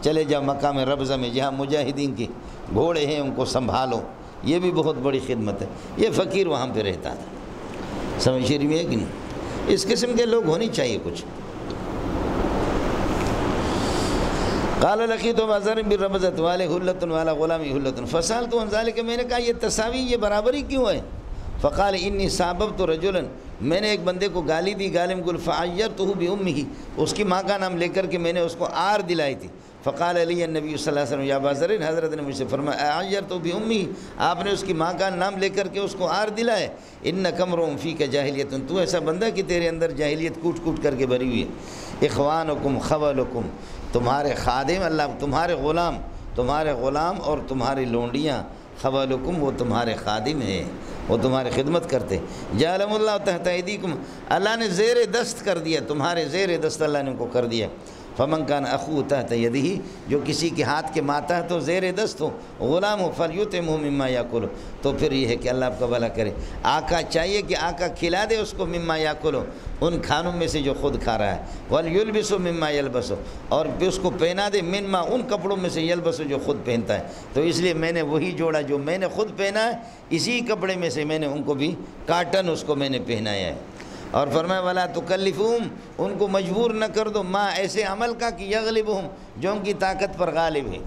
چلے جاؤ مقام ربضہ میں جہاں مجاہدین کے گھوڑے ہیں ان کو سنبھالو، یہ بھی بہت بڑی خدمت ہے۔ یہ فقیر وہاں پہ رہتا تھا، سمجھ رہی ہے کہ نہیں؟ اس قسم کے لوگ ہونی چاہیے کچھ۔ قال لقیت ابا بالربضۃ والے حلۃ والا غلامی حلۃ فسألت عن ذلک، میں نے کہا یہ تساوی، یہ برابری کیوں ہے؟ فقال انی ساببت رجلا، میں نے ایک بندے کو گالی دی، گالم گل فعیرتہ بامہ، اس کی ماں کا نام لے کر کے میں نے اس کو آر دلائی تھی۔ فقال علی النبی صلی اللہ علیہ وسلم یا ابا ذر، حضرت نے مجھ سے فرمایا اعیرتہ بامہ، آپ نے اس کی ماں کا نام لے کر کے اس کو آر دلائے؟ انک امرؤ فیک جاہلیۃ، تو ایسا بندہ کہ تیرے اندر جاہلیت کوٹ کوٹ کر کے بھری ہوئی ہے۔ اخوانکم خولکم، تمہارے خادم، اللہ تمہارے غلام اور تمہاری لونڈیاں، خولکم وہ تمہارے خادم ہیں، وہ تمہاری خدمت کرتے۔ جعلہم اللہ تحت ایدیکم، اللہ نے زیر دست کر دیا، تمہارے زیر دست اللہ نے ان کو کر دیا۔ فمن کان اخوہ تحت یدہ، جو کسی کے ہاتھ کے ماتحت ہو، زیر دست ہو، غلام ہو، فلیطعمہ مما یاکل، تو پھر یہ ہے کہ اللہ آپ کا بھلا کرے، آقا چاہیے کہ آقا کھلا دے اس کو مما یاکل، ان کھانوں میں سے جو خود کھا رہا ہے، ولیلبس مما یلبس، اور پھر اس کو پہنا دے مما ان کپڑوں میں سے یلبس جو خود پہنتا ہے۔ تو اس لیے میں نے وہی جوڑا جو میں نے خود پہنا ہے، اسی کپڑے میں سے میں نے ان کو بھی کاٹن اس کو میں نے پہنایا ہے۔ اور فرمایا ولا تکلفہم، ان کو مجبور نہ کر دو، ما ایسے عمل کا کہ یغلبہم، جو ان کی طاقت پر غالب ہے،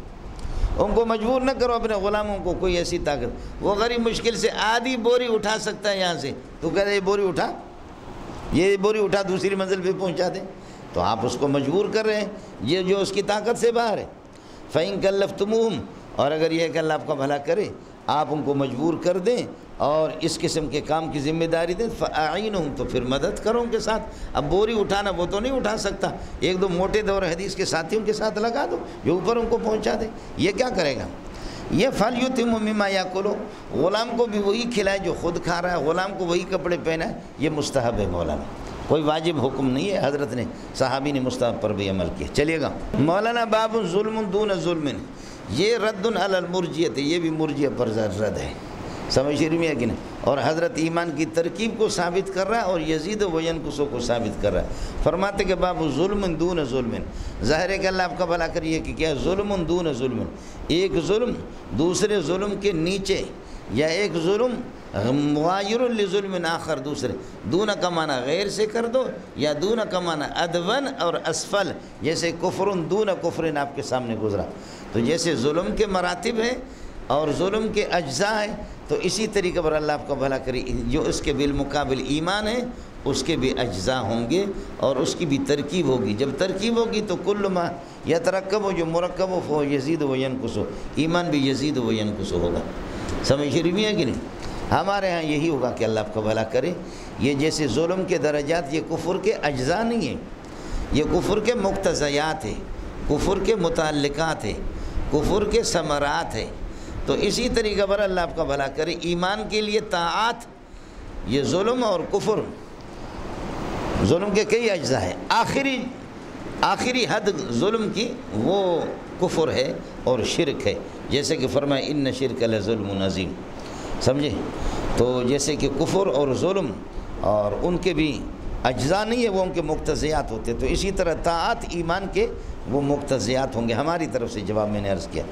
ان کو مجبور نہ کرو اپنے غلاموں کو کوئی ایسی طاقت، وہ غریب مشکل سے آدھی بوری اٹھا سکتا ہے یہاں سے، تو کہہ رہے یہ بوری اٹھا دوسری منزل پہ پہنچا دے، تو آپ اس کو مجبور کر رہے ہیں، یہ جو اس کی طاقت سے باہر ہے۔ فَإِن كَلَّفْتُمُوهُمْ، اور اگر یہ ہے کہ اللہ آپ کا بھلا کرے، آپ ان کو مجبور کر دیں اور اس قسم کے کام کی ذمہ داری دیں، فَأَعِينُهُمْ، تو پھر مدد کرو ان کے ساتھ۔ اب بوری اٹھانا وہ تو نہیں اٹھا سکتا، ایک دو موٹے دور حدیث کے ساتھیوں کے ساتھ لگا دو جو اوپر ان کو پہنچا دے، یہ کیا کرے گا؟ یہ فَلْيُطْعِمْهُ مِمَّا يَأْكُلُ، غلام کو بھی وہی کھلائے جو خود کھا رہا ہے، غلام کو وہی کپڑے پہنا ہے، یہ مستحب ہے مولانا، کوئی واجب حکم نہیں ہے، حضرت نے صحابی نے مستحب پر بھی عمل کیا۔ چلیے گا مولانا باب ظلم دون ظلم، یہ رد علی المرجیت، یہ بھی مرجیہ پر رد ہے، سمجھ رہی ہے کہ نہیں؟ اور حضرت ایمان کی ترکیب کو ثابت کر رہا ہے اور یزید و ینقص کو ثابت کر رہا ہے۔ فرماتے کہ باب ظلم دون ظلم، ظاہر ہے کہ اللہ آپ کا بھلا کریے کہ کیا ظلم دون ظلم، ایک ظلم دوسرے ظلم کے نیچے، یا ایک ظلم مغایر لظلم آخر دوسرے، دون کا معنی غیر سے کر دو، یا دون کا معنی ادون اور اسفل، جیسے کفر دون کفر آپ کے سامنے گزرا، تو جیسے ظلم کے مراتب ہیں اور ظلم کے اجزاء ہیں، تو اسی طریقے پر اللہ آپ کا بھلا کرے جو اس کے بالمقابل ایمان ہے اس کے بھی اجزاء ہوں گے اور اس کی بھی ترکیب ہوگی، جب ترکیب ہوگی تو کل ما یترکب ہو، جو مرکب ہو یزید و ینقص، ایمان بھی یزید و ینقص ہوگا، سمجھ رہی ہے کہ نہیں؟ ہمارے ہاں یہی ہوگا کہ اللہ آپ کا بھلا کرے، یہ جیسے ظلم کے درجات یہ کفر کے اجزاء نہیں ہیں، یہ کفر کے مقتضیات ہیں، کفر کے متعلقات ہیں، کفر کے ثمرات ہیں، تو اسی طریقے پر اللہ آپ کا بھلا کرے ایمان کے لیے طاعات، یہ ظلم اور کفر، ظلم کے کئی اجزاء ہیں، آخری حد ظلم کی وہ کفر ہے اور شرک ہے، جیسے کہ فرمایا ان شرک لظلم عظیم، سمجھے؟ تو جیسے کہ کفر اور ظلم اور ان کے بھی اجزاء نہیں ہے، وہ ان کے مقتضیات ہوتے، تو اسی طرح طاعات ایمان کے وہ مقتضیات ہوں گے۔ ہماری طرف سے جواب میں نے عرض کیا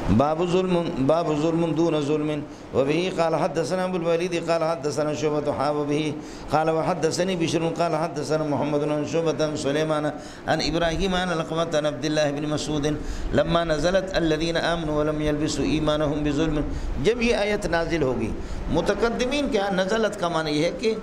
باب ظلم دون ظلم، وبه قال حدثنا ابو الوليد قال حدثنا شعبة وبه قال وحدثني بشر قال حدثنا محمد بن شعبة عن سليمان عن ابراهيم عن القمة عن عبد الله بن مسعود لما نزلت الذين آمنوا ولم يلبسوا ایمانهم بظلم، جب یہ آیت نازل ہوگی، متقدمین کے ہاں نزلت کا معنی یہ ہے کہ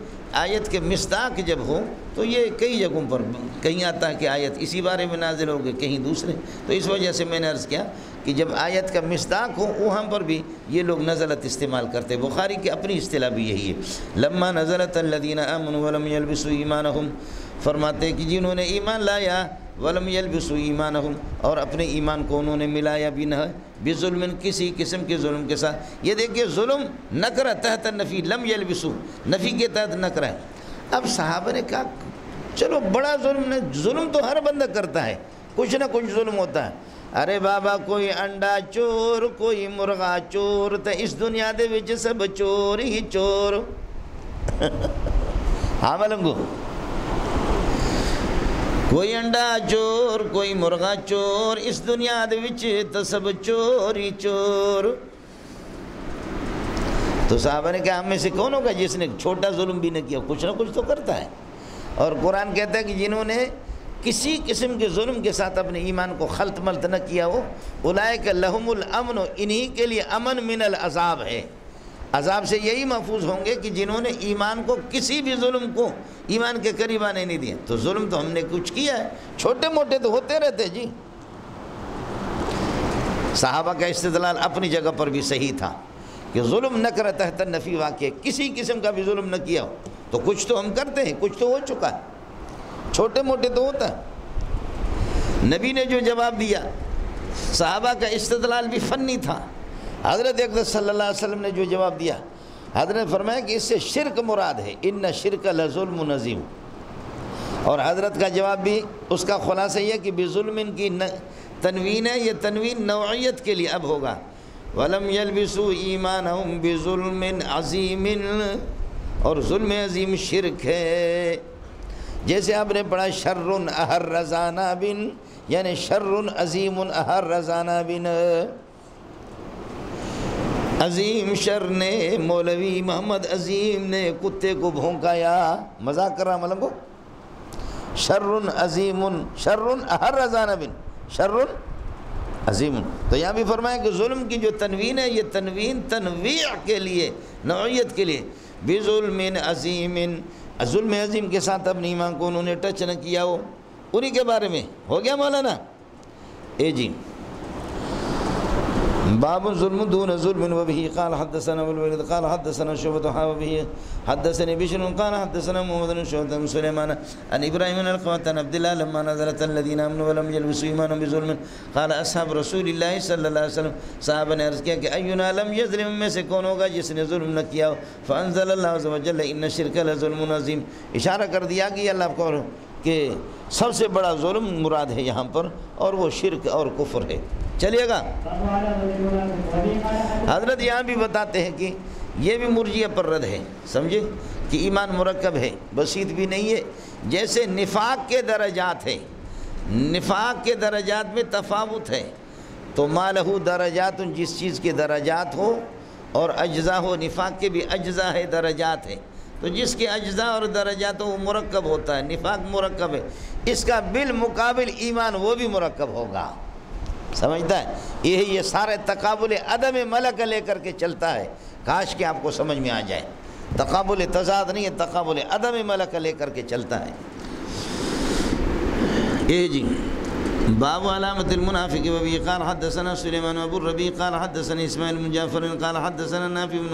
آیت کے مصداق جب ہو، تو یہ کئی جگہوں پر کہیں آتا ہے کہ آیت اسی بارے میں نازل ہوگی، کہیں دوسرے، تو اس وجہ سے میں نے عرض کیا کہ جب آیت کا مصداق ہو وہاں پر بھی یہ لوگ نزلت استعمال کرتے، بخاری کی اپنی اصطلاح بھی یہی ہے، لما نزلت الذین آمنوا ولم یلبسوا ایمانہم، فرماتے کہ جنہوں نے ایمان لایا، ولم یلبسوا ایمانہم، اور اپنے ایمان کو انہوں نے ملایا بھی نہ بظلم، کسی قسم کے ظلم کے ساتھ۔ یہ دیکھیں ظلم نکرہ تحت النفی، لم یلبسوا نفی کے تحت نکرہ ہے۔ اب صحابہ نے کہا چلو بڑا ظلم تو ہر بندہ کرتا ہے، کچھ نہ کچھ ظلم ہوتا ہے، ارے بابا کوئی انڈا چور، کوئی مرغا چور، تے اس دنیا دے وچ سب چور ہی چور ہاں ملنگو، کوئی انڈا چور کوئی مرغا چور اس دنیا دے وچ تے سب چور ہی چور. تو صحابہ نے کہا ہم میں سے کون ہوگا جس نے چھوٹا ظلم بھی نہ کیا؟ کچھ نہ کچھ تو کرتا ہے. اور قرآن کہتا ہے کہ جنہوں نے کسی قسم کے ظلم کے ساتھ اپنے ایمان کو خلط ملط نہ کیا ہو اولئک لہم الامن، انہی کے لیے امن من العذاب ہے. عذاب سے یہی محفوظ ہوں گے کہ جنہوں نے ایمان کو کسی بھی ظلم کو ایمان کے قریب آنے نہیں دیا. تو ظلم تو ہم نے کچھ کیا ہے، چھوٹے موٹے تو ہوتے رہتے جی. صحابہ کا استدلال اپنی جگہ پر بھی صحیح تھا کہ ظلم نہ کرے تحت النفی واقع، کسی قسم کا بھی ظلم نہ کیا ہو تو کچھ تو ہم کرتے ہیں، کچھ تو ہو چکا ہے، چھوٹے موٹے تو ہوتا ہے. نبی نے جو جواب دیا، صحابہ کا استدلال بھی فنی تھا. حضرت اقدس صلی اللہ علیہ وسلم نے جو جواب دیا، حضرت نے فرمایا کہ اس سے شرک مراد ہے، ان شرک لظلم عظیم. اور حضرت کا جواب بھی اس کا خلاصہ یہ کہ بظلم کی تنوین ہے، یہ تنوین نوعیت کے لیے اب ہوگا. وَلَمْ يَلْبِسُوا إِيمَانَهُمْ بِظُلْمٍ عَظِيمٍ، اور ظلم عظیم شرک ہے. جیسے آپ نے پڑھا شرٌ أَحَرَّ ذَانَابٍ، یعنی شرٌ عظیم أَحَرَّ ذَانَابٍ، عظیم شر نے، مولوی محمد عظیم نے کتے کو بھونکایا. مذاق کر رہا ملنگو. شرٌ عظیم شرٌ أَحَرَّ ذَانَابٍ شرٌ عظیم. تو یہاں بھی فرمایا کہ ظلم کی جو تنوین ہے یہ تنوین تنویع کے لیے، نوعیت کے لیے. بظلم عظیم، ظلم عظیم کے ساتھ اپنے ایمان کو انہوں نے ٹچ نہ کیا ہو، انہی کے بارے میں ہو گیا مولانا. جی باب ظلم دون ظلم وبه قال حدثنا ابو الوليد قال حدثنا شعبة وبه حدثني بشر قال حدثنا محمد بن شعبة بن سليمان عن ابراهيم بن القاسم عن عبد الله لما نزلت الذين امنوا ولم يلبسوا ايمانهم بظلم قال اصحاب رسول الله صلی اللہ علیہ وسلم، صحابہ نے عرض کیا کہ اینا لم یظلم، میں سے کون ہوگا جس نے ظلم نہ کیا ہو. فانزل اللہ عز وجل ان الشرک لظلم عظیم، اشارہ کر دیا کہ اللہ کو کہ سب سے بڑا ظلم مراد ہے یہاں پر، اور وہ شرک اور کفر ہے. چلیے گا. حضرت یہاں بھی بتاتے ہیں کہ یہ بھی مرجئہ پر رد ہے، سمجھے کہ ایمان مرکب ہے، بسیط بھی نہیں ہے. جیسے نفاق کے درجات ہیں، نفاق کے درجات میں تفاوت ہے. تو ما لہو درجات، جس چیز کے درجات ہو اور اجزاء ہو، نفاق کے بھی اجزاء ہے، درجات ہے. تو جس کے اجزاء اور درجات ہو وہ مرکب ہوتا ہے، نفاق مرکب ہے. اس کا بالمقابل ایمان وہ بھی مرکب ہوگا، سمجھتا ہے. یہ سارے تقابل عدم ملک لے کر کے چلتا ہے. کاش کہ آپ کو سمجھ میں آ جائے. تقابل تضاد نہیں ہے، تقابل عدم ملک لے کر کے چلتا ہے. جی باب علامت المنافق وبه قال حدثنا سليمان ابو الربيع قال حدثنا اسماعيل بن جعفر قال حدثنا نافع بن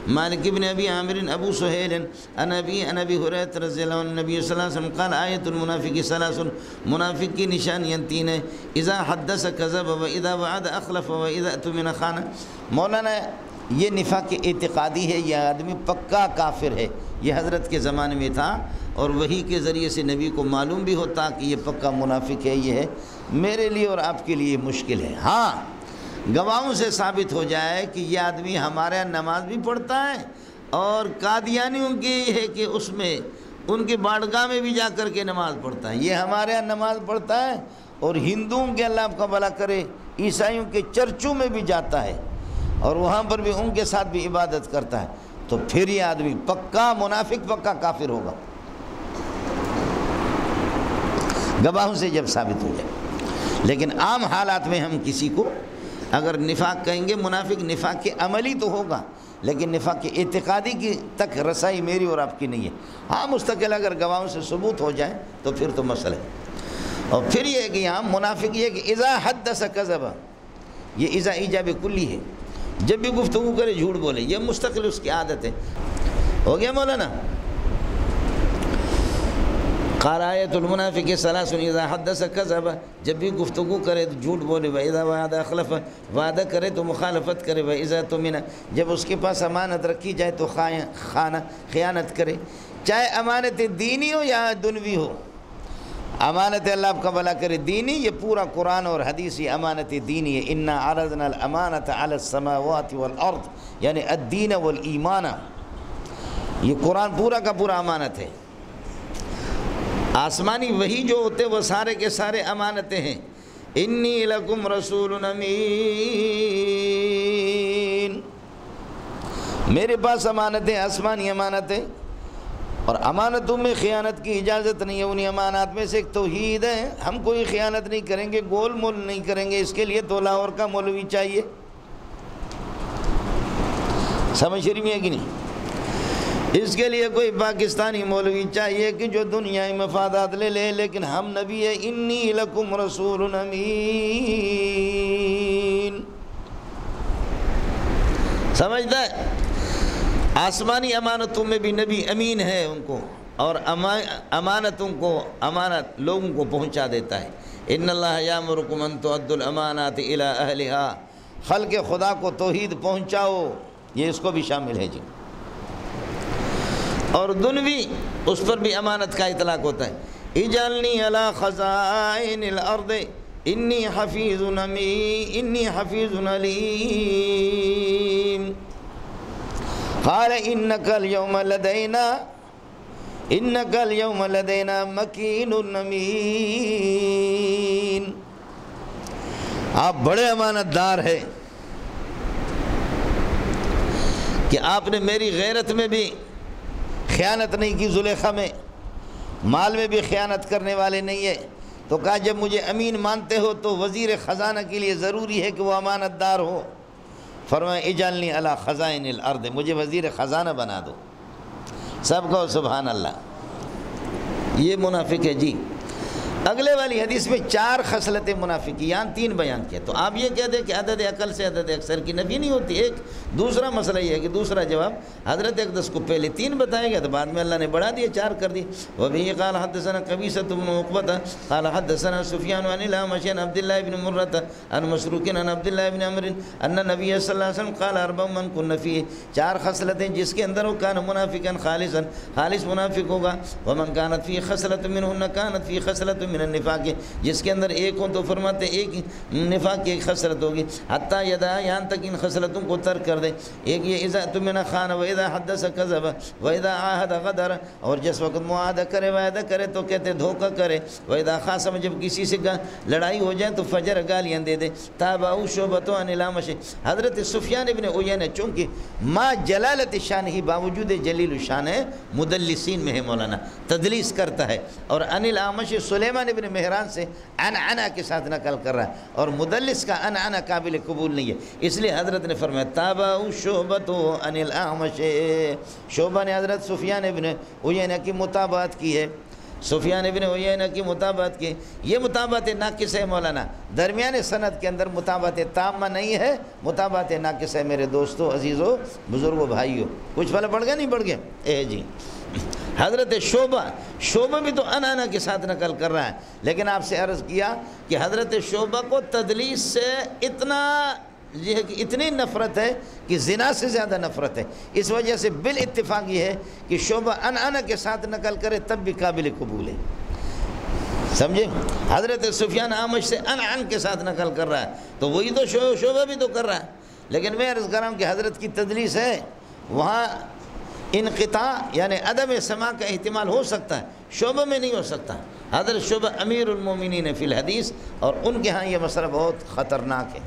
مالك بن ابي عامر ابو سهيل عن ابي هريره رضي الله عنه النبي صلى الله عليه وسلم قال آية المنافق ثلاث، منافق کی نشانیاں تین ہیں. اذا حدث كذب واذا وعد اخلف واذا اؤتمن خان. مولانا یہ نفاق اعتقادی ہے، یہ آدمی پکا کافر ہے. یہ حضرت کے زمانے میں تھا اور وحی کے ذریعے سے نبی کو معلوم بھی ہوتا کہ یہ پکا منافق ہے. یہ ہے میرے لیے اور آپ کے لیے مشکل ہے. ہاں گواہوں سے ثابت ہو جائے کہ یہ آدمی ہمارے یہاں نماز بھی پڑھتا ہے، اور قادیانیوں کی یہ ہے کہ اس میں ان کے باڑگاہ میں بھی جا کر کے نماز پڑھتا ہے. یہ ہمارے یہاں نماز پڑھتا ہے اور ہندوؤں کے اللہ آپ کا بھلا کرے عیسائیوں کے چرچوں میں بھی جاتا ہے اور وہاں پر بھی ان کے ساتھ بھی عبادت کرتا ہے. تو پھر یہ آدمی پکا منافق، پکا کافر ہوگا گواہوں سے جب ثابت ہو جائے. لیکن عام حالات میں ہم کسی کو اگر نفاق کہیں گے، منافق نفاق کے عملی تو ہوگا لیکن نفاق کے اعتقادی کی تک رسائی میری اور آپ کی نہیں ہے. ہاں مستقل اگر گواہوں سے ثبوت ہو جائے تو پھر تو مسئلہ ہے. اور پھر یہ ہے کہ یہاں منافق یہ ہے کہ اذا حدث کذب، یہ اذا ایجاب کلی ہے، جب بھی گفتگو کرے جھوٹ بولے، یہ مستقل اس کی عادت ہے. ہو گیا مولانا. قال آیت المنافق ثلاث اذا حدث کذب، جب بھی گفتگو کرے تو جھوٹ بولے، واذا وعد اخلف، وعدہ کرے تو مخالفت کرے، واذا اؤتمن، جب اس کے پاس امانت رکھی جائے تو خیانت کرے، چاہے امانت دینی ہو یا دنوی ہو. امانت اللہ آپ کا بھلا کرے دینی، یہ پورا قرآن اور حدیث یہ امانت دینی ہے. انا عرضنا الامانۃ علی السماوات والارض، یعنی الدین والایمان، یہ قرآن پورا کا پورا امانت ہے. آسمانی وحی جو ہوتے وہ سارے کے سارے امانتیں ہیں. انی لکم رسول امین، میرے پاس امانتیں، آسمانی امانتیں، اور امانتوں میں خیانت کی اجازت نہیں ہے. انہیں امانات میں سے ایک توحید ہے. ہم کوئی خیانت نہیں کریں گے، گول مول نہیں کریں گے. اس کے لیے تو لاہور کا مولوی چاہیے. سمجھ رہی ہے کہ نہیں؟ اس کے لیے کوئی پاکستانی مولوی چاہیے کہ جو دنیائی مفادات لے لے، لیکن ہم نبی ہے انی لکم رسول امین. سمجھتا ہے؟ آسمانی امانتوں میں بھی نبی امین ہے ان کو، اور امانتوں کو، امانت لوگوں کو پہنچا دیتا ہے. ان اللہ یامرکم ان تؤدوا الامانات الی اہلہا، خلق خدا کو توحید پہنچاؤ، یہ اس کو بھی شامل ہے جی. اور دنوی اس پر بھی امانت کا اطلاق ہوتا ہے. اجعلنی علی خزائن الارض انی حفیظ علیم. قال انک اليوم لدینا مکین امین. آپ بڑے امانت دار ہیں کہ آپ نے میری غیرت میں بھی خیانت نہیں کی، زلیخا میں مال میں بھی خیانت کرنے والے نہیں ہے. تو کہا جب مجھے امین مانتے ہو تو وزیر خزانہ کے لیے ضروری ہے کہ وہ امانت دار ہو. فرمایا اجعلنی علی خزائن الارض، مجھے وزیر خزانہ بنا دو. سب کو سبحان اللہ. یہ منافق ہے جی. اگلے والی حدیث میں 4 خصلتیں منافقیان 3 بیان کیا. تو آپ یہ کہہ دیں کہ عدد عقل سے عدد اکثر کی نفی نہیں ہوتی. ایک دوسرا مسئلہ یہ ہے کہ دوسرا جواب حضرت اقدس کو پہلے 3 بتایا گیا تو بعد میں اللہ نے بڑھا دیا 4 کر دی. وَبِهِ قَالَ حَدَّثَنَا قَبِيصَةُ بْنُ عُقْبَةَ قَالَ حَدَّثَنَا سُفْيَانُ عَنِ الْأَعْمَشِ عَنْ عَبْدِ اللَّهِ بْنِ مُرَّةَ عَنْ مَسْرُوقٍ عَنْ عَبْدِ اللَّهِ بْنِ عَمْرٍ أَنَّ النَّبِيَّ صلی اللہ علیہ وسلم قال 4 مَنْ كُنَّ فِيهِ، 4 خصلتیں جس کے اندر وہ کان منافقا خالصا، خالص منافق ہوگا. وَمَنْ كَانَتْ فِيهِ خَصْلَةٌ مِّنْهُنَّ كَانَتْ فِيهِ خَصْلَةٌ مِّنَ النِّفَاقِ، جس کے اندر ایک ہوں تو فرماتے ایک نفاق کی ایک خصلت ہوگی. حتیٰ یدا، یہاں تک ان خصلتوں کو ترک کر دے. ایک یہ اذا اؤتمن خان و اذا حدث کذب و اذا عاہد غدر، اور جس وقت معاہدہ کرے وعدہ کرے تو کہتے دھوکہ کرے. و اذا خاصم، جب کسی سے لڑائی ہو جائے تو فجر گالیاں دے دے. تابعوا شعبۃ عن الأعمش، حضرت سفیان ابن عیینہ چونکہ ما جلالت شان ہی باوجود جلیل شان ہے، مدلسین میں ہے مولانا، تدلیس کرتا ہے. اور عن الأعمش سلیمان ابن مہران سے انعنا کے ساتھ نقل کر رہا ہے، اور مدلس کا انعنا قابل قبول نہیں ہے. اس لیے حضرت نے فرمایا تابعوا شعبۃ عن الأعمش، شعبہ نے حضرت سفیان ابن عیینہ کی متابعت کی ہے. سفیان ابن عیینہ کی متابعت کی. یہ متابعت ناقص ہے مولانا، درمیان سند کے اندر متابعت تامہ نہیں ہے، متابعت ناقص ہے. میرے دوستو، عزیزو، بزرگو، بھائیو، کچھ پہلے پڑھ گئے نہیں پڑھ گئے؟ جی حضرت شعبہ بھی تو انانا کے ساتھ نقل کر رہا ہے، لیکن آپ سے عرض کیا کہ حضرت شعبہ کو تدلیس سے اتنی نفرت ہے کہ زنا سے زیادہ نفرت ہے. اس وجہ سے بالاتفاق یہ ہے کہ شعبہ انانا کے ساتھ نقل کرے تب بھی قابل قبول ہے. سمجھے؟ حضرت سفیان اعمش سے انعن کے ساتھ نقل کر رہا ہے تو وہی تو شعبہ بھی تو کر رہا ہے. لیکن میں عرض کر رہا ہوں کہ حضرت کی تدلیس ہے، وہاں انقطاع یعنی عدم سماع کا احتمال ہو سکتا ہے، شعبہ میں نہیں ہو سکتا. حضرت شعبہ امیر المومنین فی الحدیث، اور ان کے ہاں یہ مسئلہ بہت خطرناک ہے.